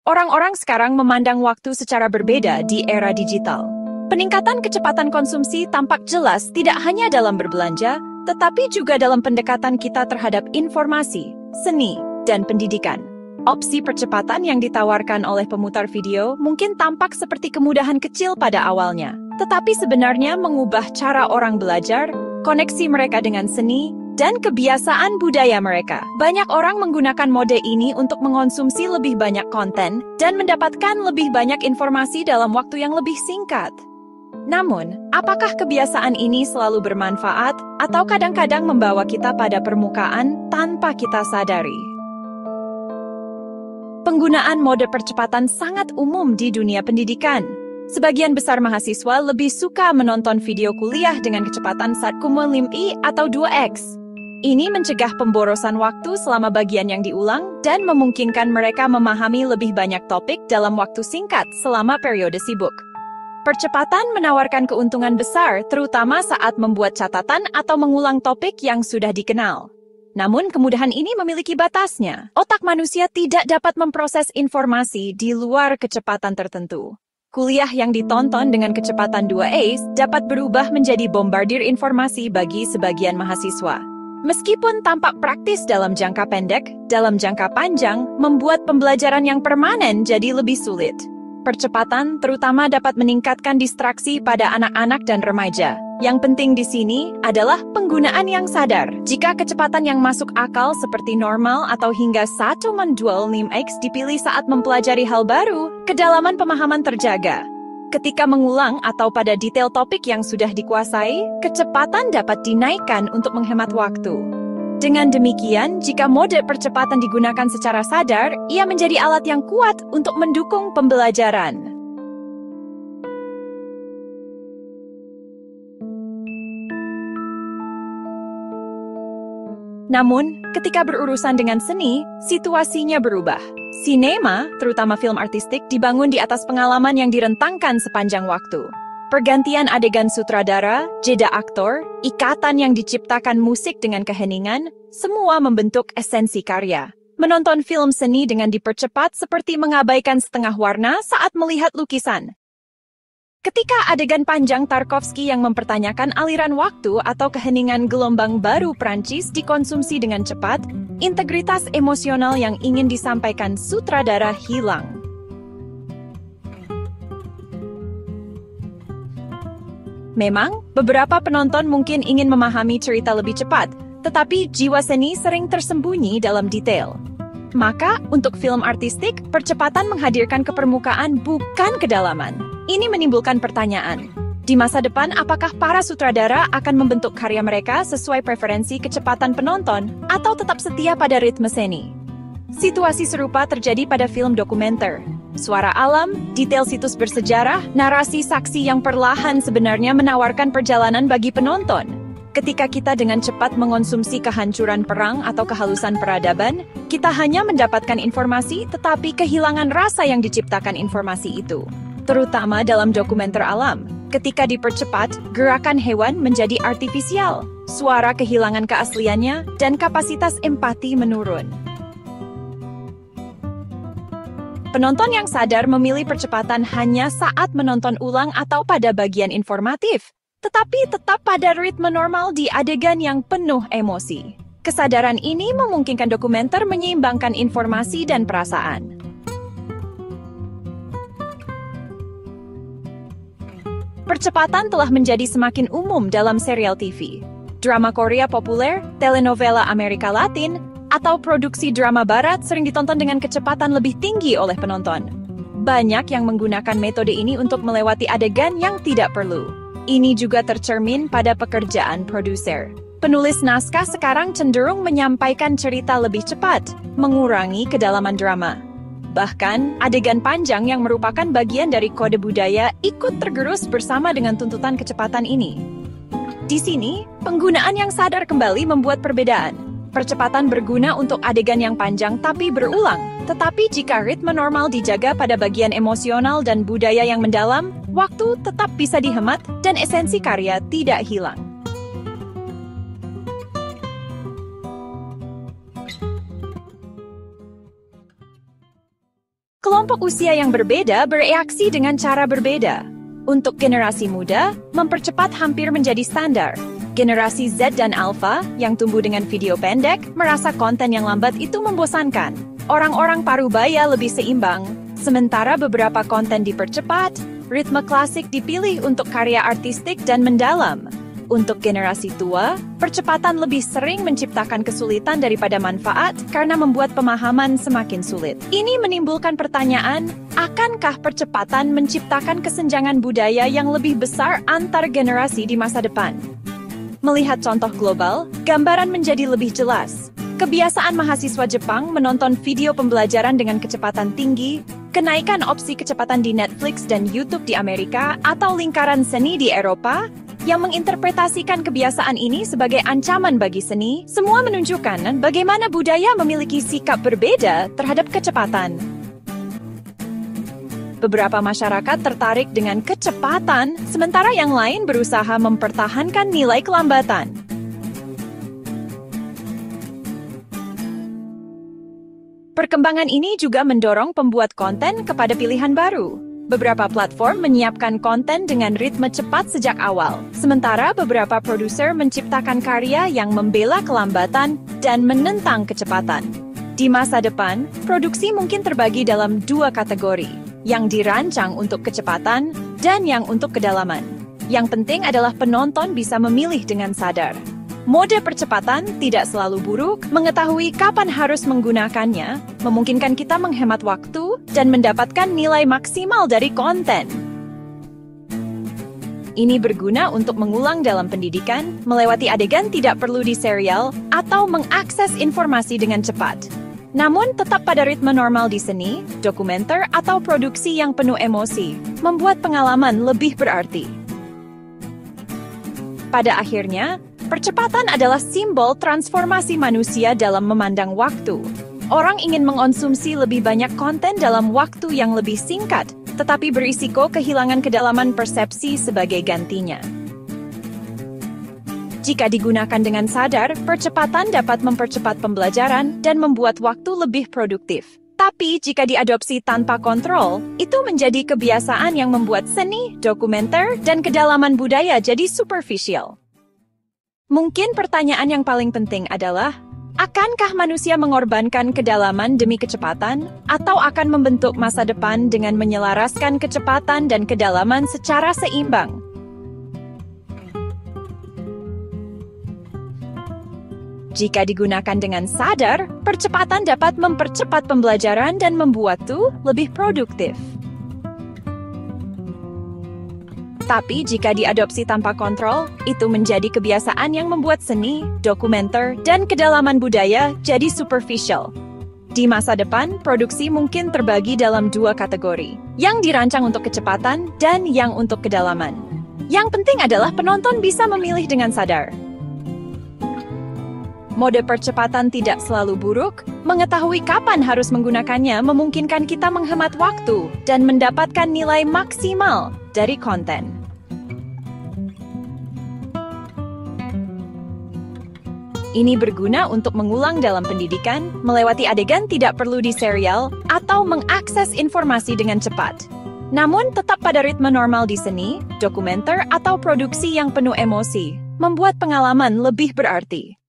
Orang-orang sekarang memandang waktu secara berbeda di era digital. Peningkatan kecepatan konsumsi tampak jelas tidak hanya dalam berbelanja, tetapi juga dalam pendekatan kita terhadap informasi, seni, dan pendidikan. Opsi percepatan yang ditawarkan oleh pemutar video mungkin tampak seperti kemudahan kecil pada awalnya, tetapi sebenarnya mengubah cara orang belajar, koneksi mereka dengan seni, dan kebiasaan budaya mereka. Banyak orang menggunakan mode ini untuk mengonsumsi lebih banyak konten dan mendapatkan lebih banyak informasi dalam waktu yang lebih singkat. Namun, apakah kebiasaan ini selalu bermanfaat atau kadang-kadang membawa kita pada permukaan tanpa kita sadari? Penggunaan mode percepatan sangat umum di dunia pendidikan. Sebagian besar mahasiswa lebih suka menonton video kuliah dengan kecepatan 1,5i atau 2x. Ini mencegah pemborosan waktu selama bagian yang diulang dan memungkinkan mereka memahami lebih banyak topik dalam waktu singkat selama periode sibuk. Percepatan menawarkan keuntungan besar, terutama saat membuat catatan atau mengulang topik yang sudah dikenal. Namun, kemudahan ini memiliki batasnya. Otak manusia tidak dapat memproses informasi di luar kecepatan tertentu. Kuliah yang ditonton dengan kecepatan 2x dapat berubah menjadi bombardir informasi bagi sebagian mahasiswa. Meskipun tampak praktis dalam jangka pendek, dalam jangka panjang membuat pembelajaran yang permanen jadi lebih sulit. Percepatan terutama dapat meningkatkan distraksi pada anak-anak dan remaja. Yang penting di sini adalah penggunaan yang sadar. Jika kecepatan yang masuk akal seperti normal atau hingga 1,25x dipilih saat mempelajari hal baru, kedalaman pemahaman terjaga. Ketika mengulang atau pada detail topik yang sudah dikuasai, kecepatan dapat dinaikkan untuk menghemat waktu. Dengan demikian, jika mode percepatan digunakan secara sadar, ia menjadi alat yang kuat untuk mendukung pembelajaran. Namun, ketika berurusan dengan seni, situasinya berubah. Sinema, terutama film artistik, dibangun di atas pengalaman yang direntangkan sepanjang waktu. Pergantian adegan sutradara, jeda aktor, ikatan yang diciptakan musik dengan keheningan, semua membentuk esensi karya. Menonton film seni dengan dipercepat seperti mengabaikan setengah warna saat melihat lukisan. Ketika adegan panjang Tarkovsky yang mempertanyakan aliran waktu atau keheningan gelombang baru Prancis dikonsumsi dengan cepat, integritas emosional yang ingin disampaikan sutradara hilang. Memang, beberapa penonton mungkin ingin memahami cerita lebih cepat, tetapi jiwa seni sering tersembunyi dalam detail. Maka, untuk film artistik, percepatan menghadirkan kepermukaan bukan kedalaman. Ini menimbulkan pertanyaan. Di masa depan, apakah para sutradara akan membentuk karya mereka sesuai preferensi kecepatan penonton atau tetap setia pada ritme seni? Situasi serupa terjadi pada film dokumenter. Suara alam, detail situs bersejarah, narasi saksi yang perlahan sebenarnya menawarkan perjalanan bagi penonton. Ketika kita dengan cepat mengonsumsi kehancuran perang atau kehalusan peradaban, kita hanya mendapatkan informasi tetapi kehilangan rasa yang diciptakan informasi itu. Terutama dalam dokumenter alam, ketika dipercepat, gerakan hewan menjadi artifisial, suara kehilangan keasliannya, dan kapasitas empati menurun. Penonton yang sadar memilih percepatan hanya saat menonton ulang atau pada bagian informatif, tetapi tetap pada ritme normal di adegan yang penuh emosi. Kesadaran ini memungkinkan dokumenter menyeimbangkan informasi dan perasaan. Percepatan telah menjadi semakin umum dalam serial TV, drama Korea populer, telenovela Amerika Latin, atau produksi drama barat sering ditonton dengan kecepatan lebih tinggi oleh penonton. Banyak yang menggunakan metode ini untuk melewati adegan yang tidak perlu. Ini juga tercermin pada pekerjaan produser. Penulis naskah sekarang cenderung menyampaikan cerita lebih cepat, mengurangi kedalaman drama. Bahkan, adegan panjang yang merupakan bagian dari kode budaya ikut tergerus bersama dengan tuntutan kecepatan ini. Di sini, penggunaan yang sadar kembali membuat perbedaan. Percepatan berguna untuk adegan yang panjang tapi berulang. Tetapi jika ritme normal dijaga pada bagian emosional dan budaya yang mendalam, waktu tetap bisa dihemat dan esensi karya tidak hilang. Kelompok usia yang berbeda bereaksi dengan cara berbeda. Untuk generasi muda, mempercepat hampir menjadi standar. Generasi Z dan Alpha, yang tumbuh dengan video pendek, merasa konten yang lambat itu membosankan. Orang-orang parubaya lebih seimbang, sementara beberapa konten dipercepat, ritme klasik dipilih untuk karya artistik dan mendalam. Untuk generasi tua, percepatan lebih sering menciptakan kesulitan daripada manfaat karena membuat pemahaman semakin sulit. Ini menimbulkan pertanyaan, akankah percepatan menciptakan kesenjangan budaya yang lebih besar antar generasi di masa depan? Melihat contoh global, gambaran menjadi lebih jelas. Kebiasaan mahasiswa Jepang menonton video pembelajaran dengan kecepatan tinggi, kenaikan opsi kecepatan di Netflix dan YouTube di Amerika, atau lingkaran seni di Eropa, yang menginterpretasikan kebiasaan ini sebagai ancaman bagi seni, semua menunjukkan bagaimana budaya memiliki sikap berbeda terhadap kecepatan. Beberapa masyarakat tertarik dengan kecepatan, sementara yang lain berusaha mempertahankan nilai kelambatan. Perkembangan ini juga mendorong pembuat konten kepada pilihan baru. Beberapa platform menyiapkan konten dengan ritme cepat sejak awal, sementara beberapa produser menciptakan karya yang membela kelambatan dan menentang kecepatan. Di masa depan, produksi mungkin terbagi dalam dua kategori, yang dirancang untuk kecepatan dan yang untuk kedalaman. Yang penting adalah penonton bisa memilih dengan sadar. Mode percepatan tidak selalu buruk, mengetahui kapan harus menggunakannya, memungkinkan kita menghemat waktu dan mendapatkan nilai maksimal dari konten. Ini berguna untuk mengulang dalam pendidikan, melewati adegan tidak perlu di serial, atau mengakses informasi dengan cepat. Namun, tetap pada ritme normal di seni, dokumenter, atau produksi yang penuh emosi, membuat pengalaman lebih berarti. Pada akhirnya, percepatan adalah simbol transformasi manusia dalam memandang waktu. Orang ingin mengonsumsi lebih banyak konten dalam waktu yang lebih singkat, tetapi berisiko kehilangan kedalaman persepsi sebagai gantinya. Jika digunakan dengan sadar, percepatan dapat mempercepat pembelajaran dan membuat waktu lebih produktif. Tapi jika diadopsi tanpa kontrol, itu menjadi kebiasaan yang membuat seni, dokumenter, dan kedalaman budaya jadi superficial. Mungkin pertanyaan yang paling penting adalah, akankah manusia mengorbankan kedalaman demi kecepatan, atau akan membentuk masa depan dengan menyelaraskan kecepatan dan kedalaman secara seimbang? Jika digunakan dengan sadar, percepatan dapat mempercepat pembelajaran dan membuat tuh lebih produktif. Tapi jika diadopsi tanpa kontrol, itu menjadi kebiasaan yang membuat seni, dokumenter, dan kedalaman budaya jadi superficial. Di masa depan, produksi mungkin terbagi dalam dua kategori, yang dirancang untuk kecepatan dan yang untuk kedalaman. Yang penting adalah penonton bisa memilih dengan sadar. Mode percepatan tidak selalu buruk, mengetahui kapan harus menggunakannya memungkinkan kita menghemat waktu dan mendapatkan nilai maksimal dari konten. Ini berguna untuk mengulang dalam pendidikan, melewati adegan tidak perlu di serial, atau mengakses informasi dengan cepat. Namun tetap pada ritme normal di seni, dokumenter, atau produksi yang penuh emosi, membuat pengalaman lebih berarti.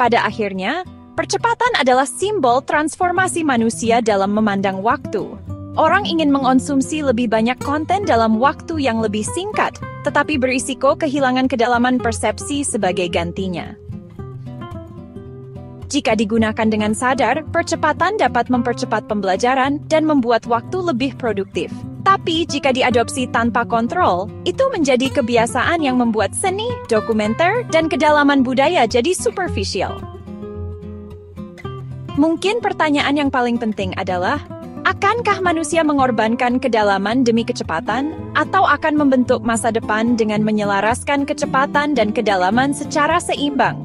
Pada akhirnya, percepatan adalah simbol transformasi manusia dalam memandang waktu. Orang ingin mengonsumsi lebih banyak konten dalam waktu yang lebih singkat, tetapi berisiko kehilangan kedalaman persepsi sebagai gantinya. Jika digunakan dengan sadar, percepatan dapat mempercepat pembelajaran dan membuat waktu lebih produktif. Tapi jika diadopsi tanpa kontrol, itu menjadi kebiasaan yang membuat seni, dokumenter, dan kedalaman budaya jadi superficial. Mungkin pertanyaan yang paling penting adalah, akankah manusia mengorbankan kedalaman demi kecepatan, atau akan membentuk masa depan dengan menyelaraskan kecepatan dan kedalaman secara seimbang?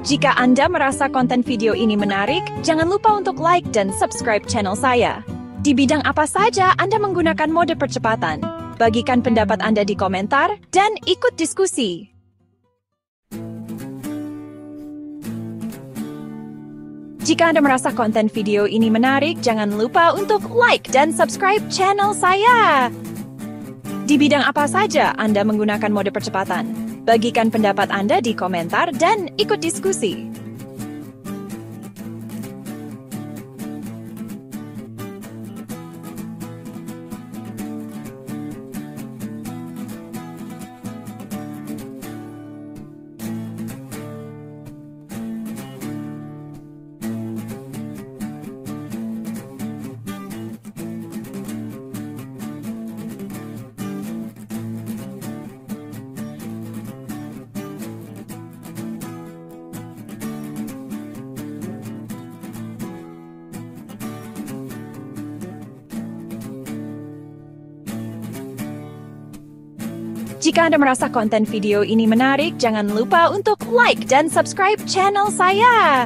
Jika Anda merasa konten video ini menarik, jangan lupa untuk like dan subscribe channel saya. Di bidang apa saja Anda menggunakan mode percepatan? Bagikan pendapat Anda di komentar dan ikut diskusi. Jika Anda merasa konten video ini menarik, jangan lupa untuk like dan subscribe channel saya. Di bidang apa saja Anda menggunakan mode percepatan? Bagikan pendapat Anda di komentar dan ikut diskusi. Jika Anda merasa konten video ini menarik, jangan lupa untuk like dan subscribe channel saya.